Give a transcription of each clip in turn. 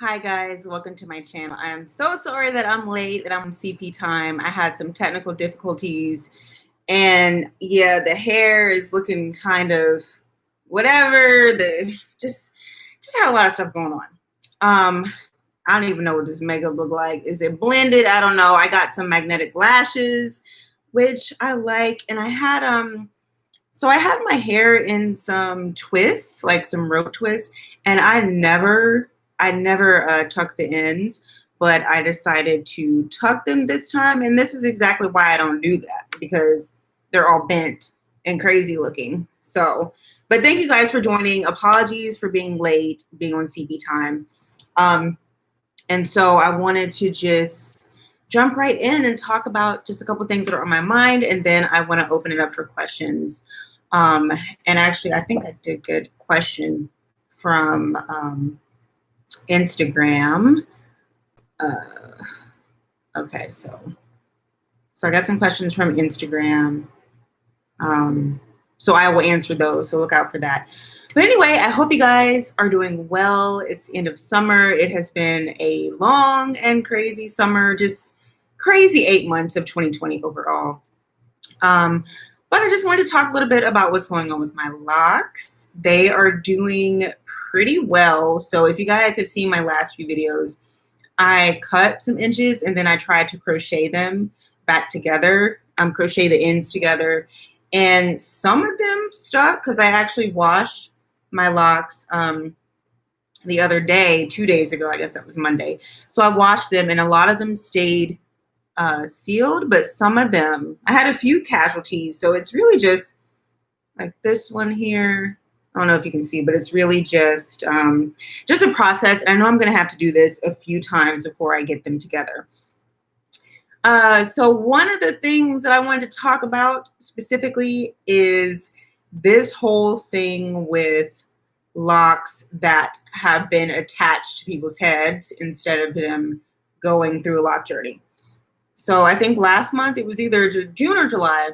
Hi guys, welcome to my channel. I am so sorry that I'm late and I'm on CP time. I had some technical difficulties and yeah, the hair is looking kind of whatever. The just had a lot of stuff going on. I don't even know what this makeup look like. Is it blended? I don't know. I got some magnetic lashes, which I like, and I had so I had my hair in some twists, like some rope twists, and I never tuck the ends, but I decided to tuck them this time, and this is exactly why I don't do that, because they're all bent and crazy looking. So, but thank you guys for joining. Apologies for being late, being on CP time. And so I wanted to just jump right in and talk about just a couple things that are on my mind, and then I want to open it up for questions. And actually, I think I did get a question from Instagram. Okay, so I got some questions from Instagram. So I will answer those, so look out for that. But anyway, I hope you guys are doing well. It's the end of summer. It has been a long and crazy summer, just crazy 8 months of 2020 overall. But I just wanted to talk a little bit about what's going on with my locks. They are doing pretty well. So if you guys have seen my last few videos, I cut some inches and then I tried to crochet them back together, crochet the ends together. And some of them stuck because I actually washed my locks the other day, 2 days ago. I guess that was Monday. So I washed them and a lot of them stayed sealed, but some of them, I had a few casualties. So it's really just like this one here. I don't know if you can see, but it's really just a process. And I know I'm going to have to do this a few times before I get them together. So one of the things that I wanted to talk about specifically is this whole thing with locks that have been attached to people's heads instead of them going through a lock journey. So I think last month, it was either June or July,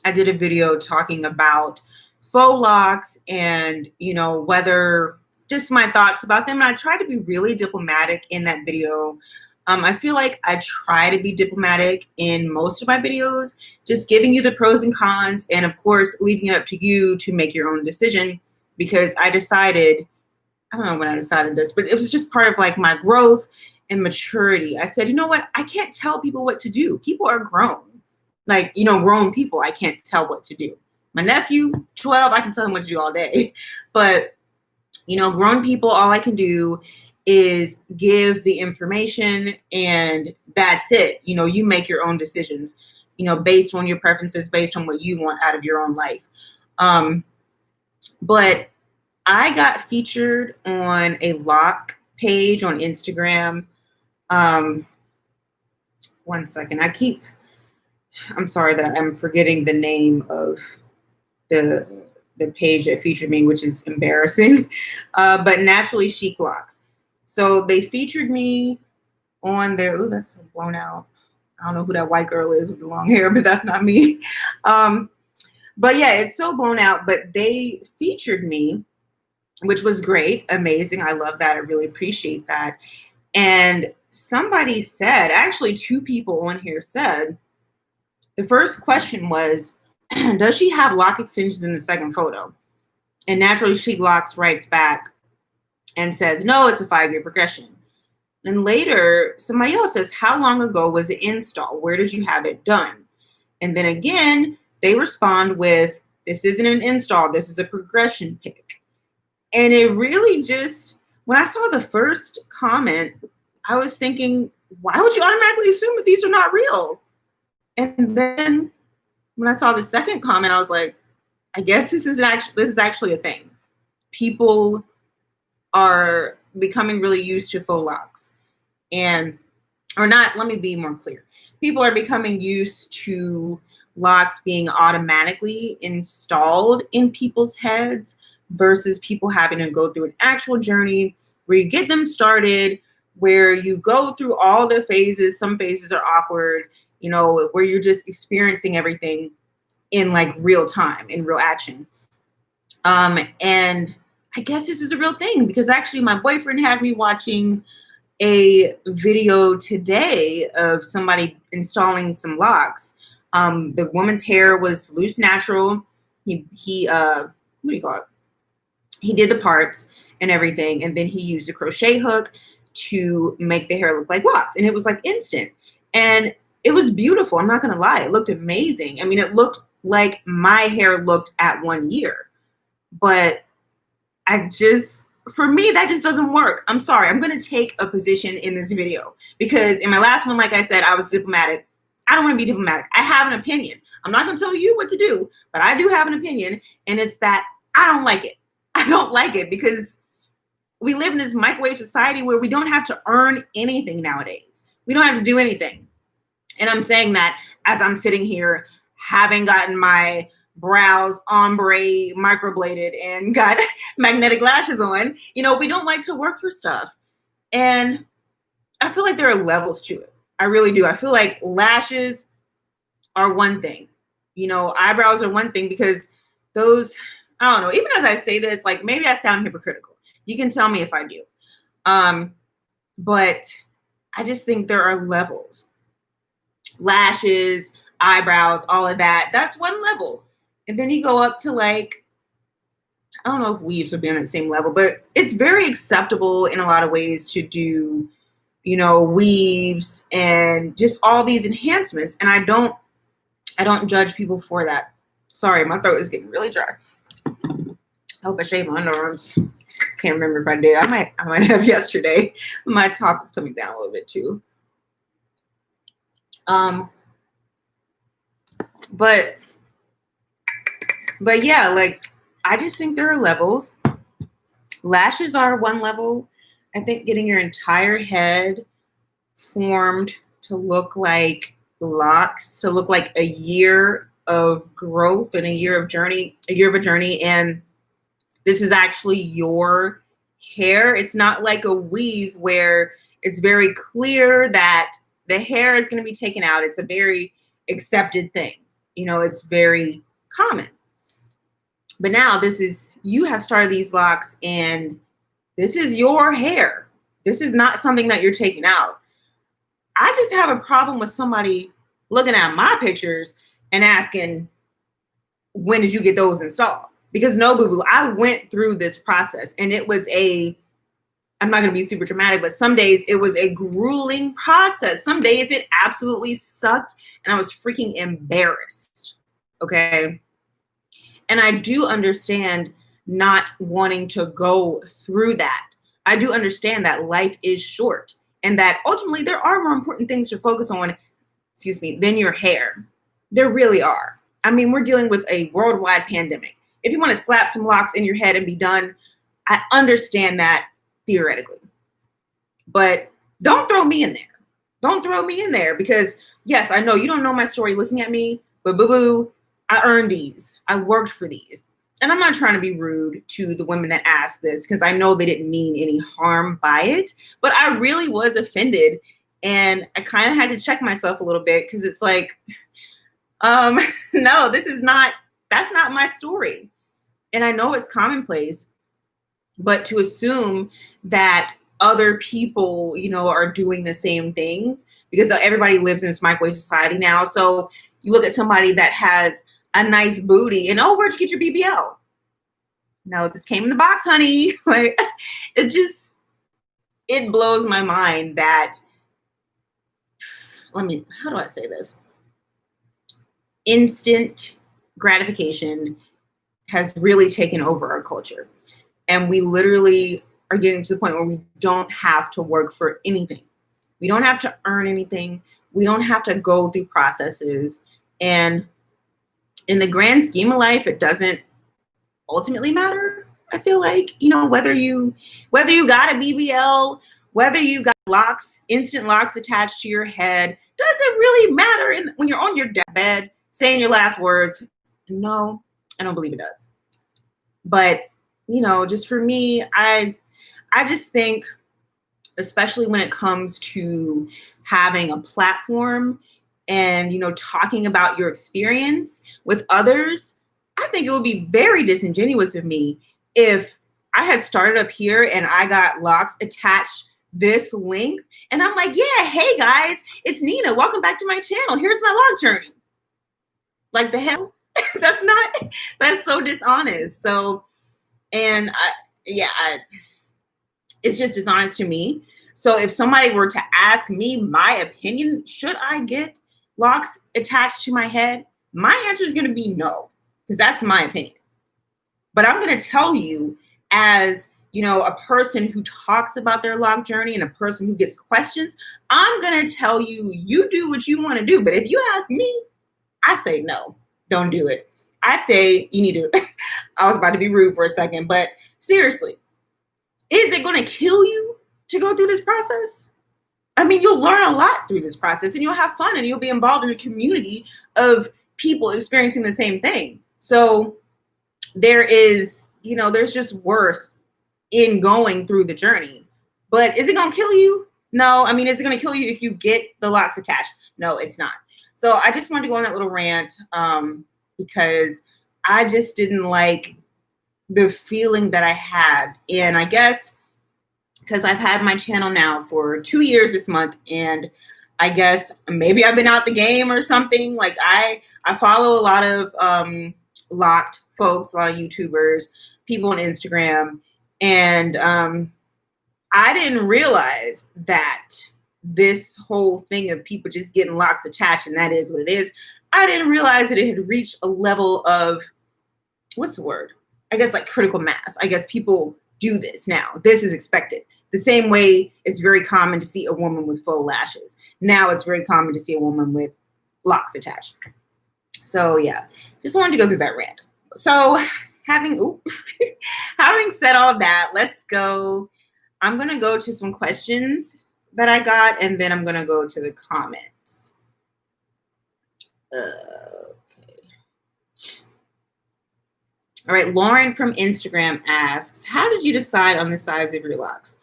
I did a video talking about faux locks and, you know, whether just my thoughts about them. And I tried to be really diplomatic in that video. I feel like I try to be diplomatic in most of my videos, just giving you the pros and cons, and of course, leaving it up to you to make your own decision, because I decided, I don't know when I decided this, but it was just part of like my growth and maturity. I said, you know what? I can't tell people what to do. People are grown. Like, you know, grown people, I can't tell what to do. My nephew, 12, I can tell him what to do all day. But, you know, grown people, all I can do is give the information and that's it. You know, you make your own decisions, you know, based on your preferences, based on what you want out of your own life. But I got featured on a lock page on Instagram. One second. I'm sorry that I'm forgetting the name of the page that featured me, which is embarrassing. But Naturally Chic Locks. So they featured me on their, oh, that's so blown out. I don't know who that white girl is with the long hair, but that's not me. But yeah, it's so blown out, but they featured me, which was great, amazing. I love that. I really appreciate that. And somebody said, actually 2 people on here said, the first question was, does she have lock extensions in the second photo? And Naturally Chic Locks writes back and says, no, it's a 5-year progression. And later, somebody else says, how long ago was it installed? Where did you have it done? And then again, they respond with, this isn't an install, this is a progression pic. And it really just, when I saw the first comment, I was thinking, why would you automatically assume that these are not real? And then when I saw the second comment, I was like, I guess this is actually a thing. People are becoming really used to faux locks. Let me be more clear. People are becoming used to locks being automatically installed in people's heads versus people having to go through an actual journey where you get them started, where you go through all the phases. Some phases are awkward, you know, where you're just experiencing everything in like real time, in real action. And I guess this is a real thing, because actually my boyfriend had me watching a video today of somebody installing some locks. The woman's hair was loose natural. He what do you call it? He did the parts and everything, and then he used a crochet hook to make the hair look like locks, and it was like instant, and it was beautiful. I'm not gonna lie, it looked amazing. I mean, it looked like my hair looked at 1 year, but for me, that just doesn't work. I'm sorry. I'm going to take a position in this video, because in my last one, like I said, I was diplomatic. I don't want to be diplomatic. I have an opinion. I'm not going to tell you what to do, but I do have an opinion, and it's that I don't like it. I don't like it because we live in this microwave society where we don't have to earn anything nowadays. We don't have to do anything. And I'm saying that as I'm sitting here, having gotten my brows ombre microbladed and got magnetic lashes on, you know, we don't like to work for stuff. And I feel like there are levels to it. I really do. I feel like lashes are one thing, you know, eyebrows are one thing, because those, I don't know, even as I say this, like maybe I sound hypocritical. You can tell me if I do. But I just think there are levels. Lashes, eyebrows, all of that, that's one level. And then you go up to, like, I don't know if weaves would be on the same level, but it's very acceptable in a lot of ways to do, you know, weaves and just all these enhancements. And I don't judge people for that. Sorry, my throat is getting really dry. I hope I shaved my underarms. Can't remember if I did. I might have yesterday. My top is coming down a little bit too. But yeah, like, I just think there are levels. Lashes are one level. I think getting your entire head formed to look like locks, to look like a year of growth and a year of a journey, and this is actually your hair. It's not like a weave where it's very clear that the hair is going to be taken out. It's a very accepted thing. You know, it's very common. But now you have started these locks, and this is your hair. This is not something that you're taking out. I just have a problem with somebody looking at my pictures and asking, when did you get those installed? Because no, boo-boo, I went through this process, and it was I'm not going to be super dramatic, but some days it was a grueling process. Some days it absolutely sucked, and I was freaking embarrassed. Okay. And I do understand not wanting to go through that. I do understand that life is short, and that ultimately there are more important things to focus on, than your hair. There really are. I mean, we're dealing with a worldwide pandemic. If you want to slap some locks in your head and be done, I understand that theoretically. But don't throw me in there. Don't throw me in there, because yes, I know you don't know my story looking at me, but boo-boo, I earned these. I worked for these. And I'm not trying to be rude to the women that asked this, because I know they didn't mean any harm by it, but I really was offended, and I kind of had to check myself a little bit, because it's like, no, that's not my story. And I know it's commonplace, but to assume that other people, you know, are doing the same things, because everybody lives in this microwave society now. So you look at somebody that has a nice booty and, oh, where'd you get your BBL? No, this came in the box, honey. Like, it blows my mind that, how do I say this? Instant gratification has really taken over our culture. And we literally are getting to the point where we don't have to work for anything. We don't have to earn anything. We don't have to go through processes. And in the grand scheme of life, it doesn't ultimately matter. I feel like, you know, whether you got a BBL, whether you got locks, instant locks attached to your head, doesn't really matter when you're on your deathbed saying your last words. No, I don't believe it does. But, you know, just for me, I just think, especially when it comes to having a platform and, you know, talking about your experience with others, I think it would be very disingenuous of me if I had started up here and I got Locs attached this link. And I'm like, yeah, hey guys, it's Nina. Welcome back to my channel. Here's my log journey. Like the hell? That's so dishonest. So, and it's just dishonest to me. So if somebody were to ask me my opinion, should I get Locs attached to my head? My answer is going to be no, because that's my opinion. But I'm going to tell you, as you know, a person who talks about their log journey and a person who gets questions, I'm going to tell you, you do what you want to do. But if you ask me, I say no, don't do it. I say you need to, I was about to be rude for a second, but seriously, is it going to kill you to go through this process? I mean, you'll learn a lot through this process and you'll have fun and you'll be involved in a community of people experiencing the same thing. So there is, you know, there's just worth in going through the journey. But is it going to kill you? No. I mean, is it going to kill you if you get the Locs attached? No, it's not. So I just wanted to go on that little rant because I just didn't like the feeling that I had. And I guess because I've had my channel now for 2 years this month, and I guess maybe I've been out the game or something. Like I follow a lot of locked folks, a lot of YouTubers, people on Instagram, and I didn't realize that this whole thing of people just getting Locs attached, and that is what it is. I didn't realize that it had reached a level of, what's the word? I guess like critical mass. I guess people do this now. This is expected. The same way it's very common to see a woman with faux lashes. Now it's very common to see a woman with Locs attached. So yeah, just wanted to go through that rant. So having said all that, let's go. I'm going to go to some questions that I got, and then I'm going to go to the comments. Okay. All right. Lauren from Instagram asks, how did you decide on the size of your locks?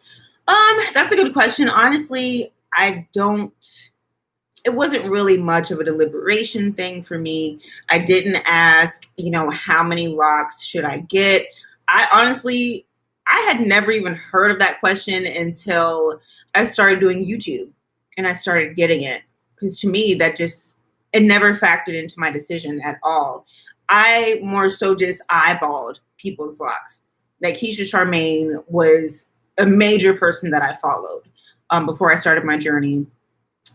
That's a good question. Honestly, it wasn't really much of a deliberation thing for me. I didn't ask, you know, how many locks should I get? I had never even heard of that question until I started doing YouTube and I started getting it. Because to me, it never factored into my decision at all. I more so just eyeballed people's locks. Like Keisha Charmaine was a major person that I followed before I started my journey.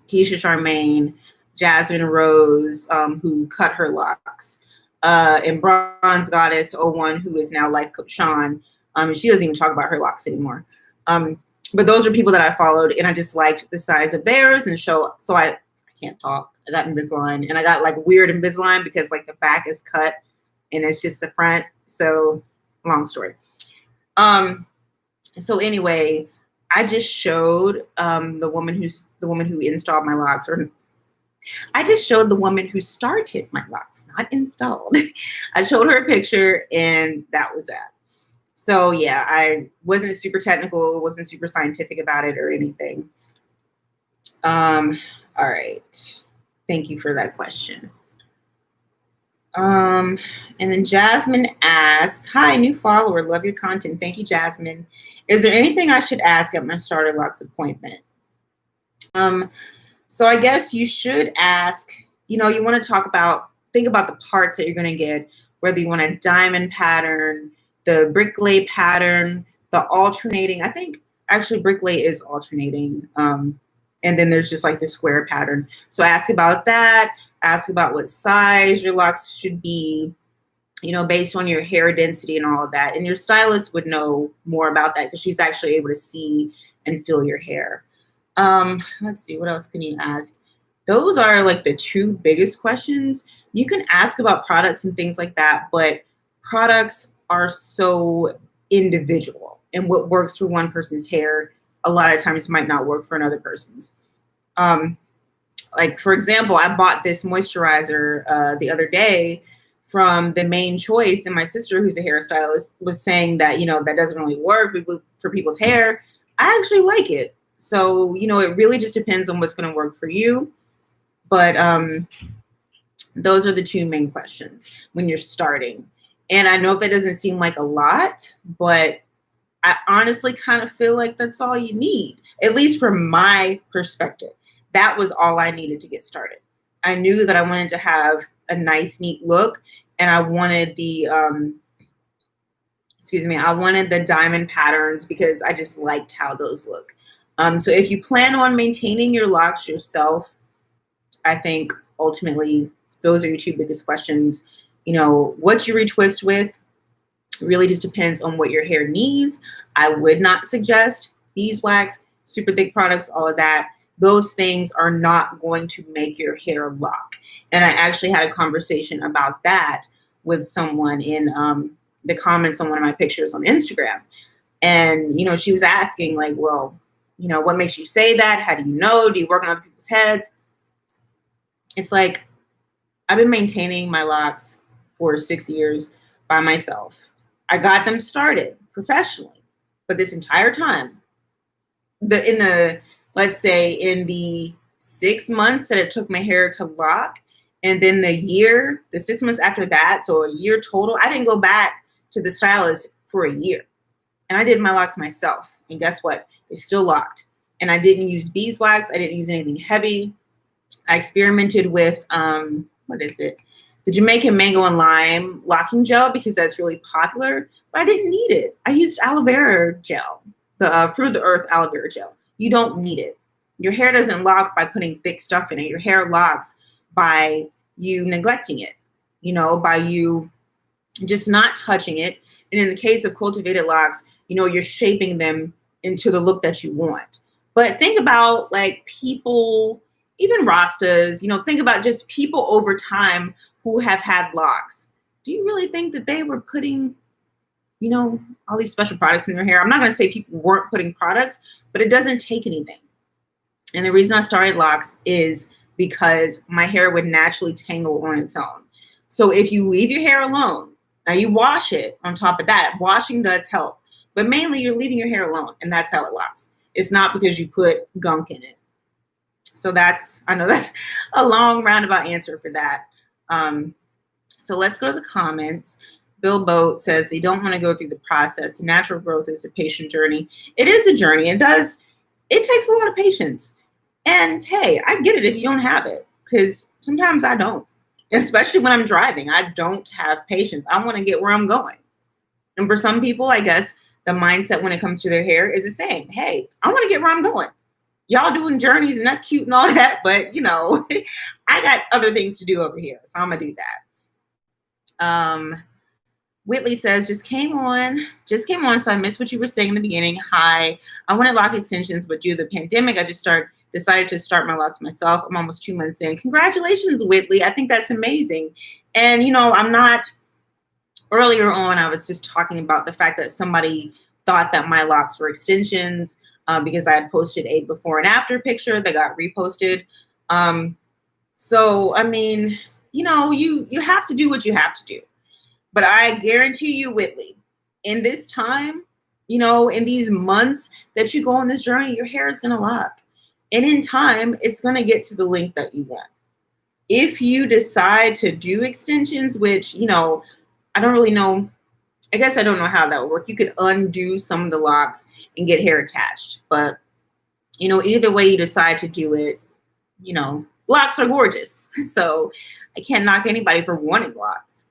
Keisha Charmaine, Jasmine Rose, who cut her locks, and Bronze Goddess 01, who is now Life Coach Sean. And she doesn't even talk about her locks anymore. But those are people that I followed, and I just liked the size of theirs. And so I can't talk. I got Invisalign, and I got like weird Invisalign because like the back is cut and it's just the front. So long story. So anyway, I just showed the woman who installed my locks, or I just showed the woman who started my locks, not installed. I showed her a picture, and that was that. So yeah, I wasn't super technical, wasn't super scientific about it or anything. All right. Thank you for that question. And then Jasmine asked, hi, new follower, love your content. Thank you, Jasmine. Is there anything I should ask at my starter locks appointment? So I guess you should ask, you know, you want to think about the parts that you're going to get, whether you want a diamond pattern, the bricklay pattern, the alternating. I think actually bricklay is alternating. And then there's just like the square pattern. So ask about that. Ask about what size your locks should be, you know, based on your hair density and all of that. And your stylist would know more about that because she's actually able to see and feel your hair. Let's see, what else can you ask? Those are like the two biggest questions. You can ask about products and things like that, but products are so individual, and what works for one person's hair a lot of times might not work for another person's. Like for example, I bought this moisturizer the other day from the Main Choice, and my sister, who's a hairstylist, was saying that, you know, that doesn't really work for people's hair. I actually like it. So, you know, it really just depends on what's going to work for you. But those are the two main questions when you're starting. And I know that doesn't seem like a lot, but I honestly kind of feel like that's all you need, at least from my perspective. That was all I needed to get started. I knew that I wanted to have a nice, neat look, and I wanted the, I wanted the diamond patterns because I just liked how those look. So if you plan on maintaining your locks yourself, I think ultimately those are your two biggest questions. You know, what you retwist with really just depends on what your hair needs. I would not suggest beeswax, super thick products, all of that. Those things are not going to make your hair lock. And I actually had a conversation about that with someone in the comments on one of my pictures on Instagram. And, you know, she was asking like, well, you know, what makes you say that? How do you know? Do you work on other people's heads? It's like, I've been maintaining my locks for 6 years by myself. I got them started professionally, but this entire time, let's say in the 6 months that it took my hair to lock, and then the 6 months after that, so a year total, I didn't go back to the stylist for a year. And I did my locks myself. And guess what? They still locked. And I didn't use beeswax. I didn't use anything heavy. I experimented with, what is it? The Jamaican mango and lime locking gel because that's really popular, but I didn't need it. I used aloe vera gel, the Fruit of the Earth aloe vera gel. You don't need it. Your hair doesn't lock by putting thick stuff in it. Your hair locks by you neglecting it, you know, by you just not touching it. And in the case of cultivated locks, you know, you're shaping them into the look that you want. But think about like people, even Rastas, you know, think about just people over time who have had locks. Do you really think that they were putting, you know, all these special products in their hair? I'm not going to say people weren't putting products, but it doesn't take anything. And the reason I started locks is because my hair would naturally tangle on its own. So if you leave your hair alone, now you wash it on top of that. Washing does help, but mainly you're leaving your hair alone, and that's how it locks. It's not because you put gunk in it. So I know that's a long roundabout answer for that. So let's go to the comments. Bill Boat says they don't want to go through the process. Natural growth is a patient journey. It is a journey. It takes a lot of patience. And hey, I get it if you don't have it, because sometimes I don't. Especially when I'm driving, I don't have patience. I want to get where I'm going. And for some people, I guess the mindset when it comes to their hair is the same. Hey, I want to get where I'm going. Y'all doing journeys and that's cute and all that, but you know, I got other things to do over here, so I'm gonna do that. Whitley says, just came on, so I missed what you were saying in the beginning. Hi, I wanted lock extensions, but due to the pandemic, I just decided to start my locks myself. I'm almost 2 months in. Congratulations, Whitley. I think that's amazing. And, you know, earlier on, I was just talking about the fact that somebody thought that my locks were extensions because I had posted a before and after picture that got reposted. So, I mean, you know, you have to do what you have to do. But I guarantee you, Whitley, in this time, you know, in these months that you go on this journey, your hair is going to lock. And in time, it's going to get to the length that you want. If you decide to do extensions, which, you know, I don't really know. I guess I don't know how that would work. You could undo some of the locks and get hair attached. But, you know, either way you decide to do it, you know, locks are gorgeous. So I can't knock anybody for wanting locks.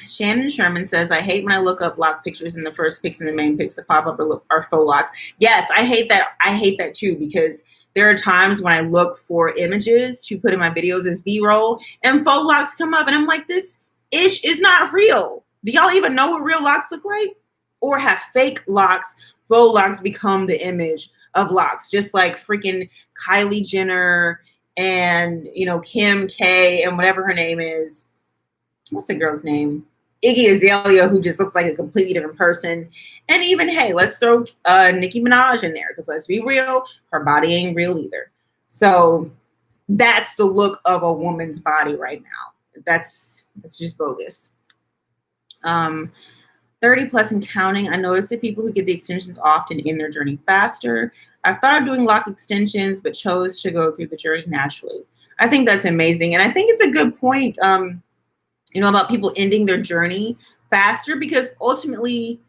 Shannon Sherman says, I hate when I look up lock pictures and the first pics and the main pics that pop up are faux locks. Yes, I hate that. I hate that too, because there are times when I look for images to put in my videos as B-roll and faux locks come up and I'm like, this ish is not real. Do y'all even know what real locks look like? Or have fake locks, faux locks become the image of locks, just like freaking Kylie Jenner and, you know, Kim K and whatever her name is. What's the girl's name? Iggy Azalea, who just looks like a completely different person. And even, hey, let's throw Nicki Minaj in there, because let's be real, her body ain't real either. So that's the look of a woman's body right now. That's just bogus. 30 plus and counting. I noticed that people who get the extensions often in their journey faster. I've thought of doing lock extensions, but chose to go through the journey naturally. I think that's amazing. And I think it's a good point, you know, about people ending their journey faster, because ultimately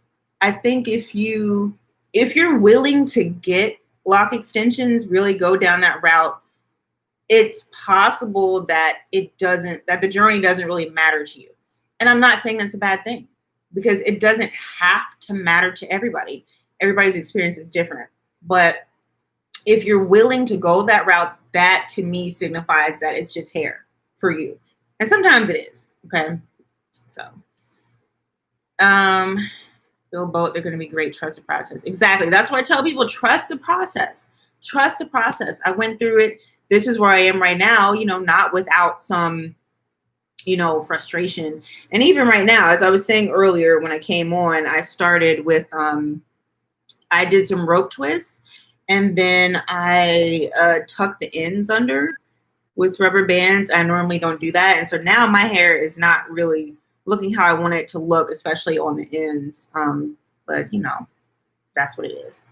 I think if you're willing to get lock extensions, really go down that route, it's possible that that the journey doesn't really matter to you. And I'm not saying that's a bad thing, because it doesn't have to matter to everybody. Everybody's experience is different. But if you're willing to go that route, that to me signifies that it's just hair for you. And sometimes it is. Okay. So, Bill Boat, they're going to be great. Trust the process. Exactly. That's why I tell people, trust the process. Trust the process. I went through it. This is where I am right now, not without some, frustration. And even right now, as I was saying earlier, when I came on, I started with, I did some rope twists, and then I tucked the ends under with rubber bands. I normally don't do that. And so now my hair is not really looking how I want it to look, especially on the ends. But that's what it is.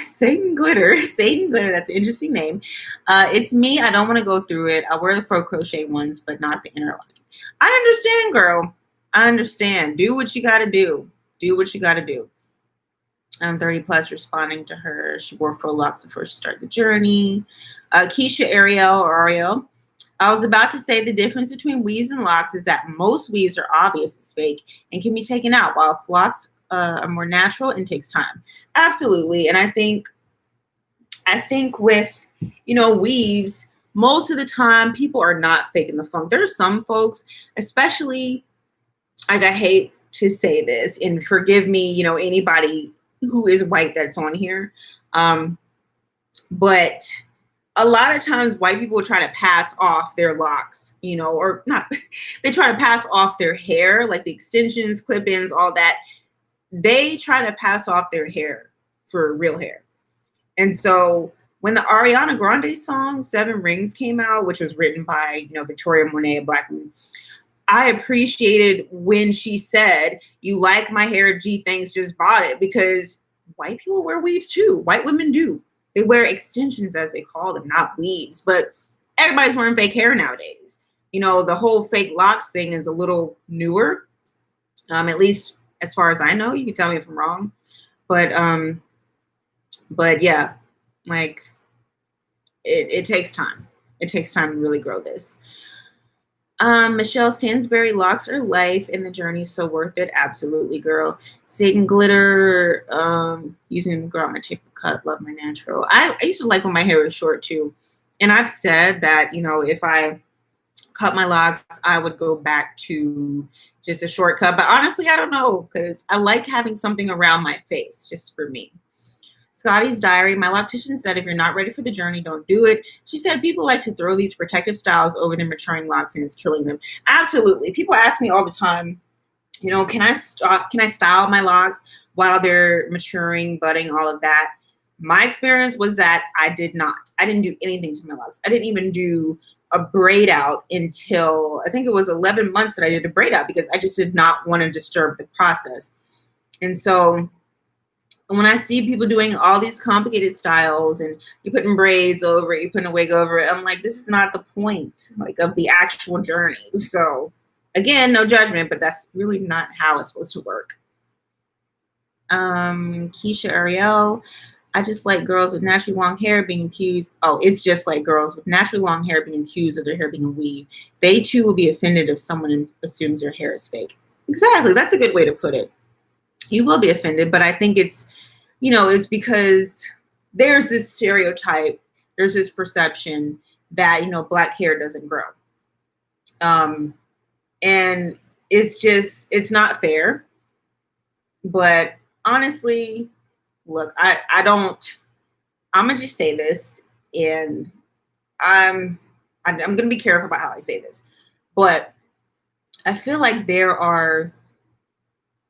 Satan Glitter, that's an interesting name. It's me. I don't want to go through it. I wear the faux crochet ones, but not the interlock. I understand, girl. I understand. Do what you got to do. Do what you got to do. I'm 30 plus, responding to her. She wore faux locks before she started the journey. Keisha Ariel. I was about to say the difference between weaves and locks is that most weaves are obvious it's fake and can be taken out, whilst locks are more natural and takes time. Absolutely. And I think with, weaves, most of the time people are not faking the funk. There are some folks, especially, like, I hate to say this, and forgive me, anybody who is white that's on here. But a lot of times white people try to pass off their locks, or not, they try to pass off their hair, like the extensions, clip-ins, all that. They try to pass off their hair for real hair. And so when the Ariana Grande song 7 Rings came out, which was written by, Victoria Monet, a Black woman, I appreciated when she said, "You like my hair, G, thanks, just bought it," because white people wear weaves too. White women do. They wear extensions, as they call them, not weaves. But everybody's wearing fake hair nowadays. The whole fake locks thing is a little newer, at least as far as I know. You can tell me if I'm wrong. But yeah, like, it takes time. It takes time to really grow this. Michelle Stansberry, locks are life and the journey is so worth it. Absolutely, girl. Satan Glitter, using the girl on my taper cut, love my natural. I used to like when my hair was short too. And I've said that, if I cut my locks, I would go back to just a shortcut. But honestly, I don't know, because I like having something around my face, just for me. Scotty's Diary, my loctician said, if you're not ready for the journey, don't do it. She said people like to throw these protective styles over their maturing locks and it's killing them. Absolutely. People ask me all the time, can I style my locks while they're maturing, budding, all of that? My experience was that I did not. I didn't do anything to my locks. I didn't even do a braid out until, I think it was 11 months that I did a braid out, because I just did not want to disturb the process. And so when I see people doing all these complicated styles and you're putting braids over it, you're putting a wig over it, I'm like, this is not the point, like, of the actual journey. So again, no judgment, but that's really not how it's supposed to work. Keisha Ariel, I just like girls with naturally long hair being accused. Oh, it's just like girls with naturally long hair being accused of their hair being a weave. They too will be offended if someone assumes their hair is fake. Exactly. That's a good way to put it. You will be offended, but I think it's, it's because there's this stereotype, there's this perception that, black hair doesn't grow. And it's not fair. But honestly, look, I'm going to just say this, and I'm going to be careful about how I say this, but I feel like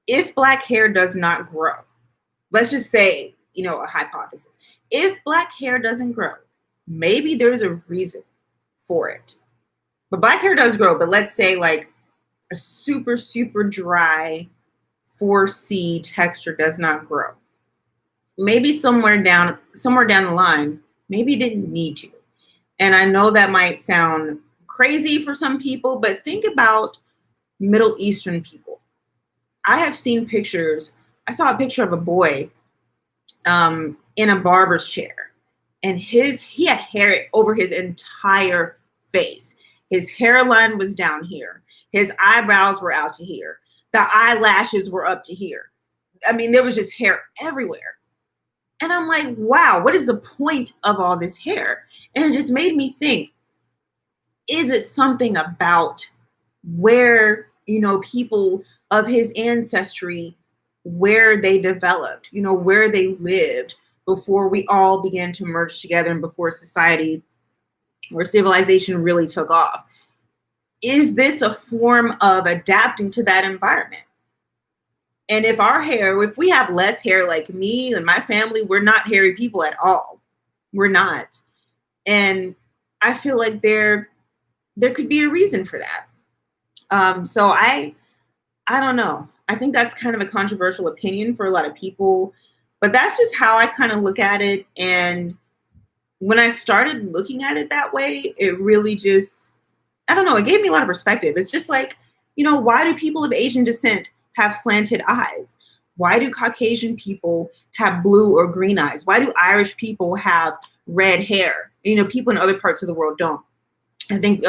if black hair does not grow, let's just say, a hypothesis. If black hair doesn't grow, maybe there's a reason for it. But black hair does grow, but let's say like a super, super dry 4C texture does not grow. Maybe somewhere down the line, maybe it didn't need to. And I know that might sound crazy for some people, but think about Middle Eastern people. I have seen pictures. I saw a picture of a boy in a barber's chair, and he had hair over his entire face. His hairline was down here. His eyebrows were out to here. The eyelashes were up to here. I mean, there was just hair everywhere. And I'm like, wow, what is the point of all this hair? And it just made me think, is it something about where, people of his ancestry, where they developed, where they lived before we all began to merge together and before society or civilization really took off? Is this a form of adapting to that environment? And if we have less hair, like me and my family, we're not hairy people at all. We're not. And I feel like there could be a reason for that. So I don't know. I think that's kind of a controversial opinion for a lot of people, but that's just how I kind of look at it. And when I started looking at it that way, it really just, I don't know, it gave me a lot of perspective. It's just like, why do people of Asian descent have slanted eyes? Why do Caucasian people have blue or green eyes? Why do Irish people have red hair? People in other parts of the world don't. I think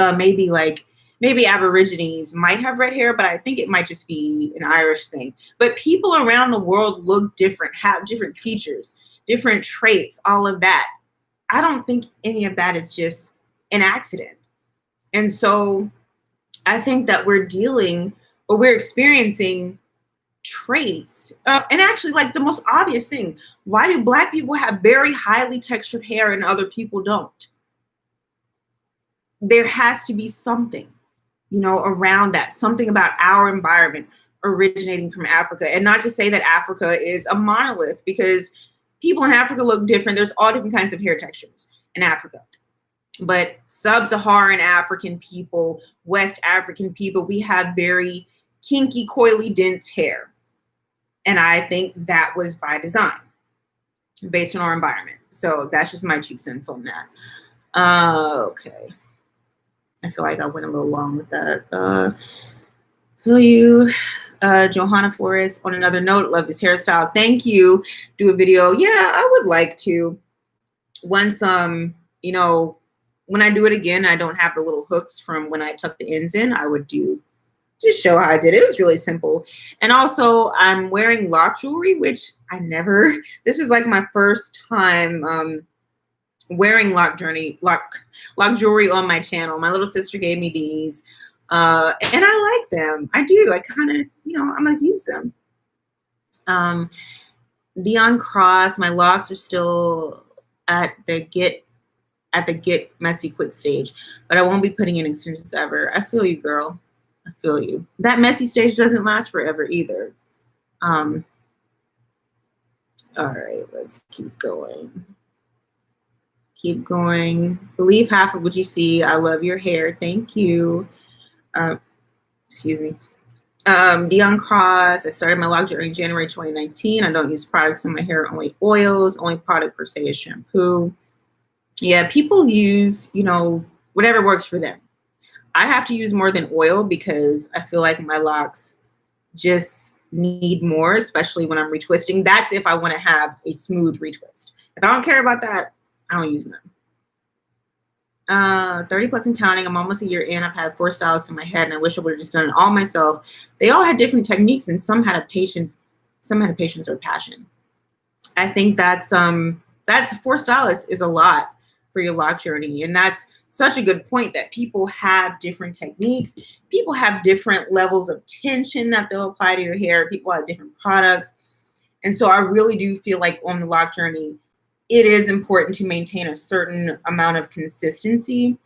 maybe Aborigines might have red hair, but I think it might just be an Irish thing. But people around the world look different, have different features, different traits, all of that. I don't think any of that is just an accident. And so I think that we're experiencing traits. And actually, like the most obvious thing, why do Black people have very highly textured hair and other people don't? There has to be something, around that, something about our environment originating from Africa. And not to say that Africa is a monolith, because people in Africa look different. There's all different kinds of hair textures in Africa. But sub-Saharan African people, West African people, we have very kinky, coily, dense hair. And I think that was by design, based on our environment. So that's just my 2 cents on that. Okay. I feel like I went a little long with that. Feel you. Johanna Flores, on another note, love this hairstyle. Thank you. Do a video. Yeah, I would like to. Once, when I do it again, I don't have the little hooks from when I tuck the ends in. I would just show how I did it. It was really simple. And also, I'm wearing lock jewelry, which this is like my first time wearing lock jewelry on my channel. My little sister gave me these, and I like them. I do. I kind of, I'm gonna use them. Dion Cross, my locks are still at the get messy quick stage, but I won't be putting in extensions ever. I feel you, girl. I feel you. That messy stage doesn't last forever either. All right, let's keep going. Keep going. Believe half of what you see. I love your hair. Thank you. Excuse me. Dion Cross. I started my lock journey in January 2019. I don't use products in my hair, only oils. Only product per se is shampoo. Yeah, people use, whatever works for them. I have to use more than oil because I feel like my locks just need more, especially when I'm retwisting. That's if I want to have a smooth retwist. If I don't care about that, I don't use them. 30 plus and counting. I'm almost a year in. I've had 4 stylists in my head, and I wish I would have just done it all myself. They all had different techniques, and some had patience or passion. I think that's 4 stylists is a lot for your lock journey, and that's such a good point, that people have different techniques. People have different levels of tension that they'll apply to your hair. People have different products, and so I really do feel like on the lock journey, it is important to maintain a certain amount of consistency,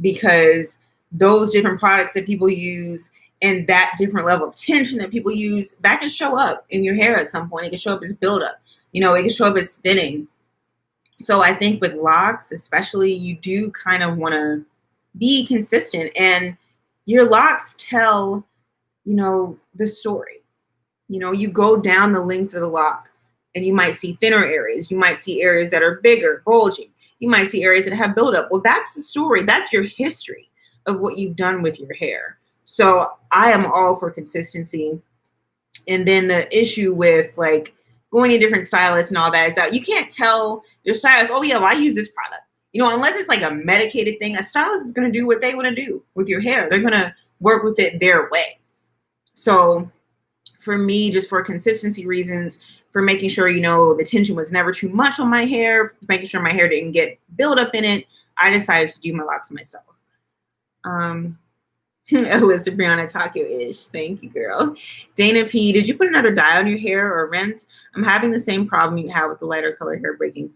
because those different products that people use and that different level of tension that people use, that can show up in your hair at some point. It can show up as buildup. It can show up as thinning. So I think with locks, especially, you do kind of want to be consistent, and your locks tell, the story. You go down the length of the lock, and you might see thinner areas. You might see areas that are bigger, bulging. You might see areas that have buildup. Well, that's the story. That's your history of what you've done with your hair. So I am all for consistency. And then the issue with like going to different stylists and all that is that you can't tell your stylist, oh yeah, well, I use this product. You know, unless it's like a medicated thing, a stylist is going to do what they want to do with your hair. They're going to work with it their way. So for me, just for consistency reasons, for making sure, you know, the tension was never too much on my hair, making sure my hair didn't get buildup in it, I decided to do my locks myself. Alyssa Brianna Takio-ish. Thank you, girl. Dana P, did you put another dye on your hair or rinse? I'm having the same problem you have with the lighter color hair breaking.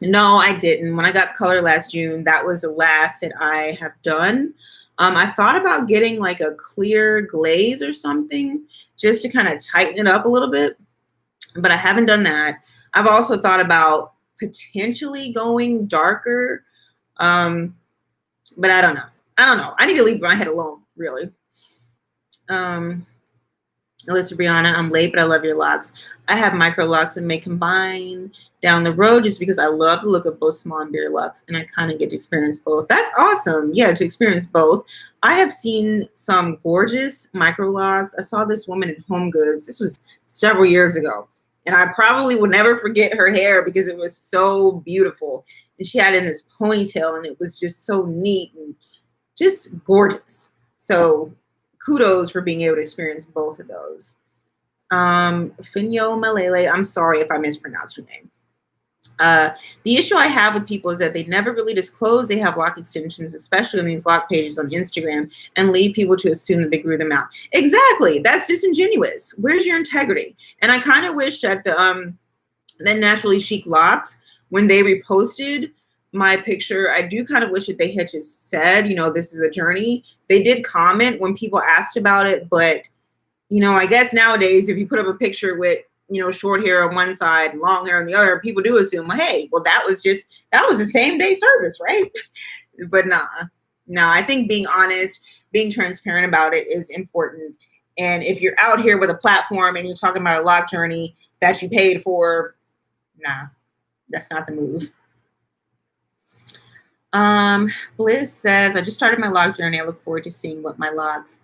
No, I didn't. When I got color last June, that was the last that I have done. I thought about getting like a clear glaze or something just to kind of tighten it up a little bit, but I haven't done that. I've also thought about potentially going darker, but I don't know. I need to leave my head alone, really. Alyssa Brianna, I'm late, but I love your locks. I have Microlocks and may combine down the road just because I love the look of both small and beard locks, and I kind of get to experience both. That's awesome. Yeah, to experience both. I have seen some gorgeous Microlocks. I saw this woman in Home Goods. This was several years ago, and I probably will never forget her hair because it was so beautiful. And she had in this ponytail, and it was just so neat and just gorgeous. So kudos for being able to experience both of those. Finyo Malele, I'm sorry if I mispronounced your name. The issue I have with people is that they never really disclose they have lock extensions, especially on these lock pages on Instagram, and leave people to assume that they grew them out. Exactly. That's disingenuous. Where's your integrity? And I kind of wish that the Naturally Chic Locks, when they reposted my picture, I do kind of wish that they had just said, you know, this is a journey. They did comment when people asked about it, but, you know, I guess nowadays if you put up a picture with, you know, short hair on one side and long hair on the other, people do assume, well, hey, well, that was the same day service, right? But nah, I think being honest, being transparent about it is important. And if you're out here with a platform and you're talking about a lock journey that you paid for, nah, that's not the move. Bliss says, I just started my lock journey. I look forward to seeing what my locks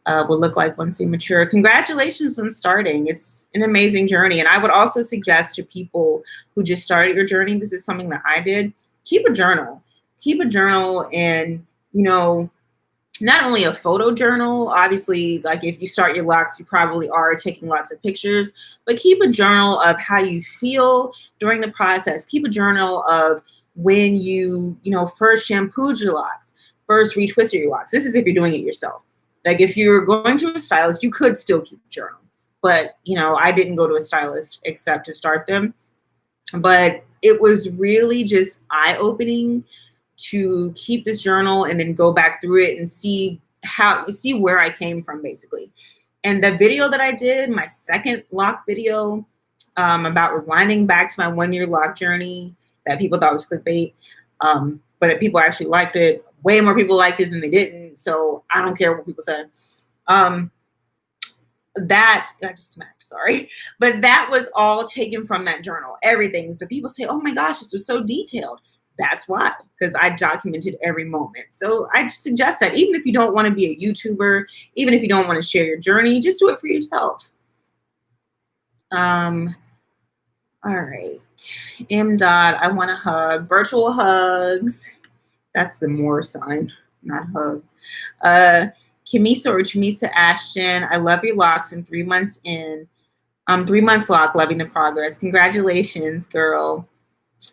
will look like once they mature. Congratulations on starting. It's an amazing journey. And I would also suggest to people who just started your journey, this is something that I did, keep a journal. Keep a journal, and, you know, not only a photo journal, obviously, like if you start your locks, you probably are taking lots of pictures, but keep a journal of how you feel during the process. Keep a journal of when you first shampooed your locks, first retwisted your locks. This is if you're doing it yourself. Like if you're going to a stylist, you could still keep a journal. But, you know, I didn't go to a stylist except to start them. But it was really just eye-opening to keep this journal and then go back through it and see where I came from, basically. And the video that I did, my second lock video, about rewinding back to my 1-year lock journey, that people thought was clickbait, but people actually liked it. Way more people liked it than they didn't. So I don't care what people said. That I just smacked, sorry. But that was all taken from that journal, everything. So people say, oh my gosh, this was so detailed. That's why, because I documented every moment. So I just suggest that even if you don't want to be a YouTuber, even if you don't want to share your journey, just do it for yourself. All right. M. Dot, I want a hug. Virtual hugs. That's the more sign, not hugs. Kimisa or Chamisa Ashton, I love your locks in 3 months in. 3 months lock, loving the progress. Congratulations, girl.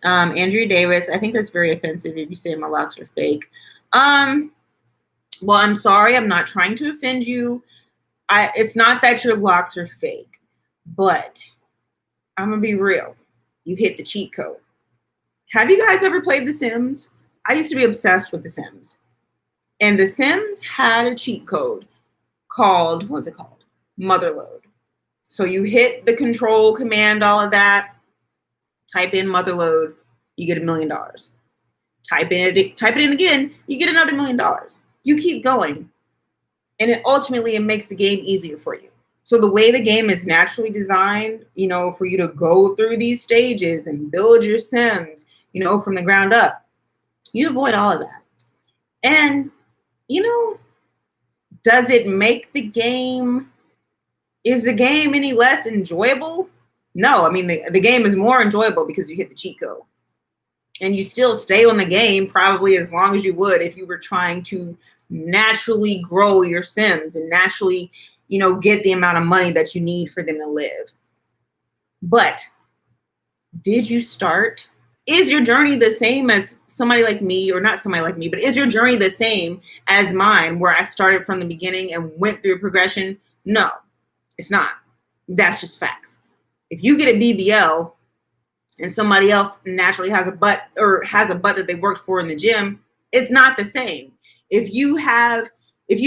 Andrea Davis, I think that's very offensive if you say my locks are fake. Well, I'm sorry. I'm not trying to offend you. It's not that your locks are fake, but I'm going to be real. You hit the cheat code. Have you guys ever played The Sims? I used to be obsessed with The Sims. And The Sims had a cheat code called, what was it called? Motherload. So you hit the control command, all of that, type in motherload, you get $1 million. Type it in again, you get another $1 million. You keep going. And it makes the game easier for you. So the way the game is naturally designed, you know, for you to go through these stages and build your Sims, you know, from the ground up, you avoid all of that. And, you know, does it make the game Is the game any less enjoyable? No, I mean, the game is more enjoyable because you hit the cheat code. And you still stay on the game probably as long as you would if you were trying to naturally grow your Sims and naturally, get the amount of money that you need for them to live. But did you start? Is your journey the same as somebody like me, or not somebody like me, but is your journey the same as mine where I started from the beginning and went through a progression? No, it's not. That's just facts. If you get a BBL and somebody else naturally has a butt that they worked for in the gym, it's not the same. If you've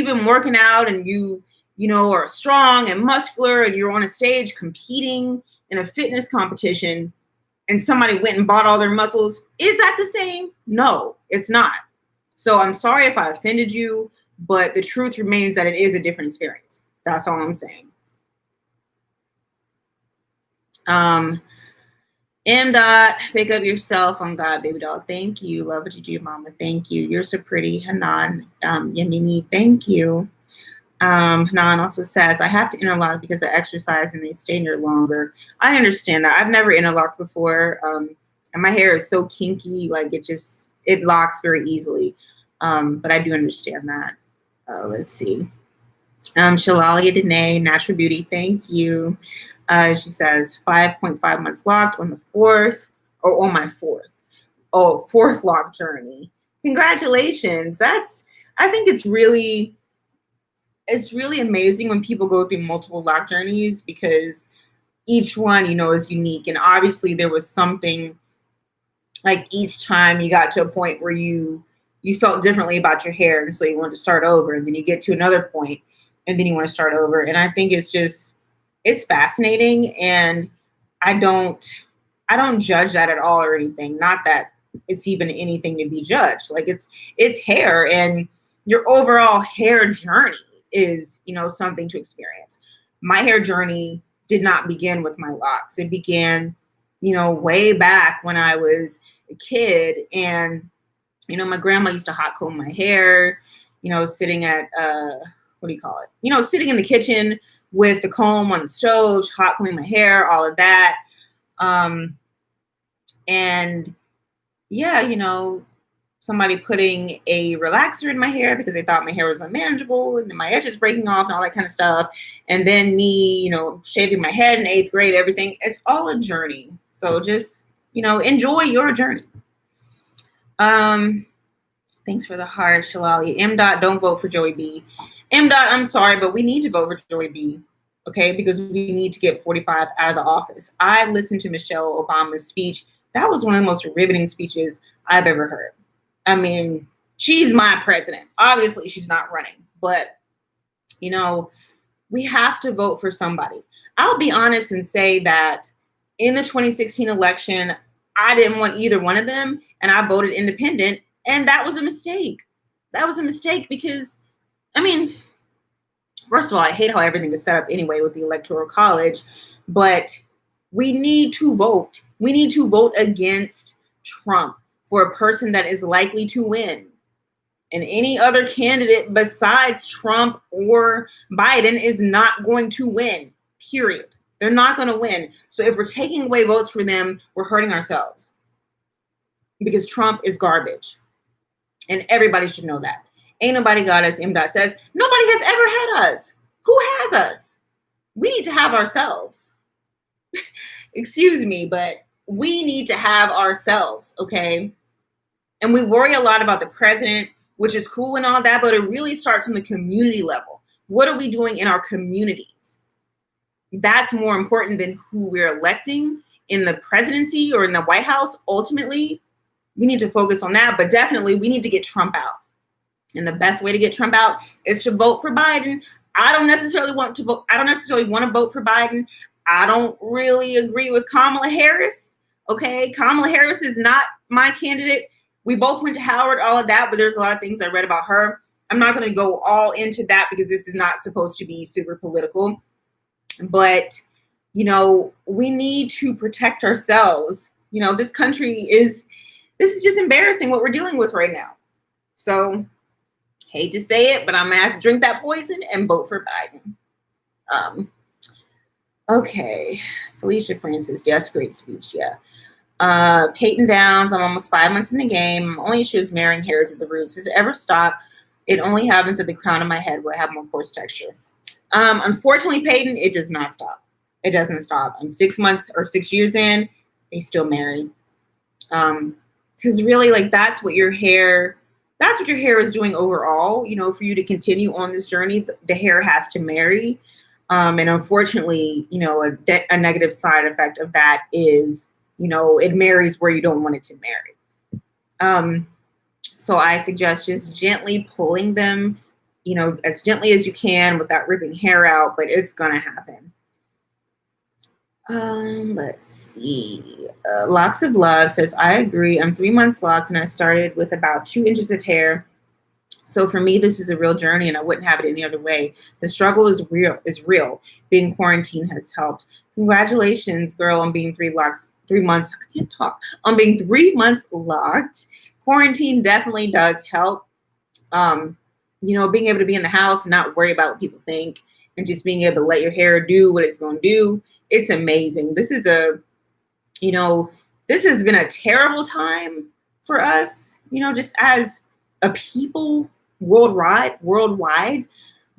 been working out and you are strong and muscular and you're on a stage competing in a fitness competition and somebody went and bought all their muscles, is that the same? No, it's not. So I'm sorry if I offended you, but the truth remains that it is a different experience. That's all I'm saying. M. Pick up yourself on God, baby doll. Thank you. Love what you do, mama. Thank you. You're so pretty. Hanan, Yamini, thank you. Hanan also says, I have to interlock because I exercise and they stay near longer. I understand that. I've never interlocked before. And my hair is so kinky, like it locks very easily. But I do understand that. Let's see. Shalalia Dene, Natural Beauty, thank you. She says 5.5 months locked on the fourth lock journey. Congratulations. I think it's really amazing when people go through multiple lock journeys because each one, is unique. And obviously there was something like each time you got to a point where you felt differently about your hair. And so you wanted to start over, and then you get to another point and then you want to start over. And I think it's fascinating, and I don't judge that at all or anything. Not that it's even anything to be judged. Like it's hair, and your overall hair journey is, something to experience. My hair journey did not begin with my locks. It began, way back when I was a kid, and, my grandma used to hot comb my hair, sitting at, sitting in the kitchen with the comb on the stove, hot combing my hair, all of that. And yeah, somebody putting a relaxer in my hair because they thought my hair was unmanageable and my edges breaking off and all that kind of stuff. And then me, shaving my head in 8th grade, everything. It's all a journey. So just, enjoy your journey. Thanks for the heart, Shalali. M. Don't vote for Joey B. M. I'm sorry, but we need to vote for Joey B. Okay, because we need to get 45 out of the office. I listened to Michelle Obama's speech. That was one of the most riveting speeches I've ever heard. I mean, she's my president. Obviously, she's not running, but, we have to vote for somebody. I'll be honest and say that in the 2016 election, I didn't want either one of them, and I voted independent, and that was a mistake. That was a mistake because, first of all, I hate how everything is set up anyway with the Electoral College, but we need to vote. We need to vote against Trump for a person that is likely to win. And any other candidate besides Trump or Biden is not going to win, period. They're not going to win. So if we're taking away votes for them, we're hurting ourselves because Trump is garbage. And everybody should know that. Ain't nobody got us, M. says. Nobody has ever had us. Who has us? We need to have ourselves. Excuse me, but we need to have ourselves, okay? And we worry a lot about the president, which is cool and all that, but it really starts on the community level. What are we doing in our communities? That's more important than who we're electing in the presidency or in the White House. Ultimately, we need to focus on that, but definitely we need to get Trump out. And the best way to get Trump out is to vote for Biden. I don't necessarily want to vote for Biden. I don't really agree with Kamala Harris. Okay, Kamala Harris is not my candidate. We both went to Howard, all of that, but there's a lot of things I read about her. I'm not going to go all into that because this is not supposed to be super political. But, we need to protect ourselves. This is just embarrassing what we're dealing with right now. So, hate to say it, but I'm going to have to drink that poison and vote for Biden. Okay. Felicia Francis. Yes, great speech. Yeah. Peyton Downs. I'm almost 5 months in the game. Only issue is marrying hairs at the roots. Does it ever stop? It only happens at the crown of my head where I have more coarse texture. Unfortunately, Peyton, it does not stop. It doesn't stop. I'm 6 months or 6 years in. They still marry. Because really, like, that's what your hair is doing overall. You know, for you to continue on this journey, the hair has to marry. And unfortunately, you know, a negative side effect of that is, you know, it marries where you don't want it to marry. So I suggest just gently pulling them, you know, as gently as you can without ripping hair out, but it's gonna happen. Let's see. Locs of Love says, I agree. I'm 3 months locked and I started with about 2 inches of hair. So for me, this is a real journey and I wouldn't have it any other way. The struggle is real. Being quarantined has helped. Congratulations, girl, on being 3 months. I can't talk. On being 3 months locked. Quarantine definitely does help. You know, being able to be in the house and not worry about what people think and just being able to let your hair do what it's going to do. It's amazing. This is you know, this has been a terrible time for us, you know, just as a people worldwide.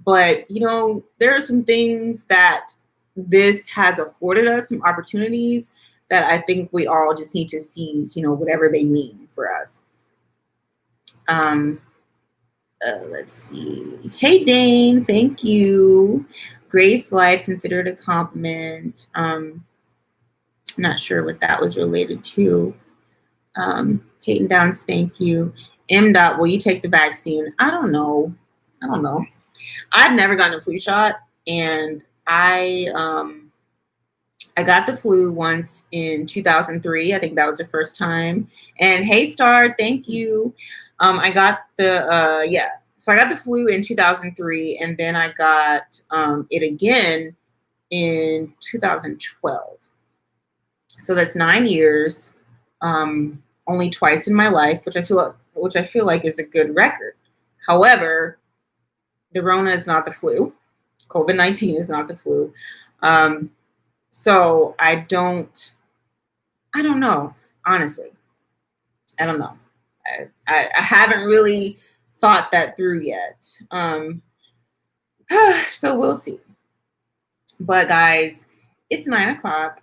But, you know, there are some things that this has afforded us, some opportunities that I think we all just need to seize, you know, whatever they mean for us. Let's see. Hey, Dane. Thank you. Grace Life considered a compliment. I'm not sure what that was related to. Peyton Downs, thank you. M. Dot, will you take the vaccine? I don't know. I've never gotten a flu shot, and I got the flu once in 2003. I think that was the first time. And hey, Star, thank you. I got the So I got the flu in 2003, and then I got it again in 2012. So that's 9 years, only twice in my life, which I feel like is a good record. However, the Rona is not the flu. COVID-19 is not the flu. So I don't know, honestly. I don't know. I haven't really thought that through yet. So we'll see. But guys, it's 9 o'clock.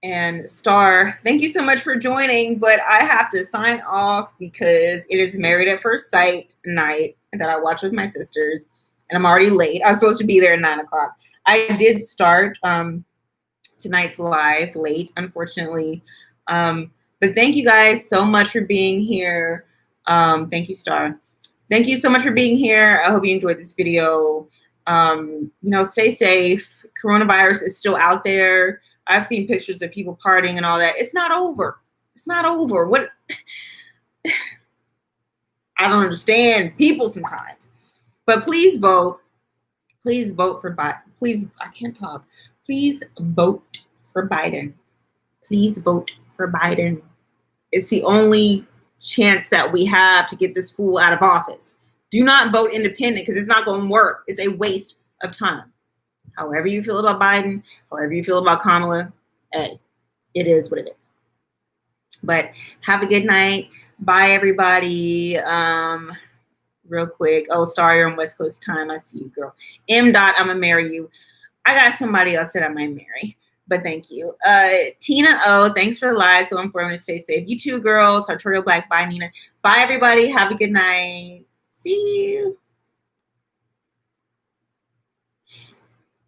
And Star, thank you so much for joining, but I have to sign off because it is Married at First Sight night that I watch with my sisters, and I'm already late. I was supposed to be there at 9 o'clock. I did start tonight's live late, unfortunately. But thank you guys so much for being here. Thank you, Star. Thank you so much for being here. I hope you enjoyed this video. You know, stay safe. Coronavirus is still out there. I've seen pictures of people partying and all that. It's not over. It's not over. What? I don't understand people sometimes. But please vote. Please vote for Biden. Please, I can't talk. Please vote for Biden. Please vote for Biden. It's the only chance that we have to get this fool out of office. Do not vote independent because it's not going to work. It's a waste of time. However you feel about Biden, however you feel about Kamala, hey, it is what it is. But have a good night. Bye, everybody. Real quick. Oh, Star, you're on West Coast time. I see you, girl. M. Dot, I'm going to marry you. I got somebody else that I might marry. But thank you. Tina O, thanks for the live. So informative. Stay safe. You too, girls. Sartorial Black. Bye, Nina. Bye, everybody. Have a good night. See you.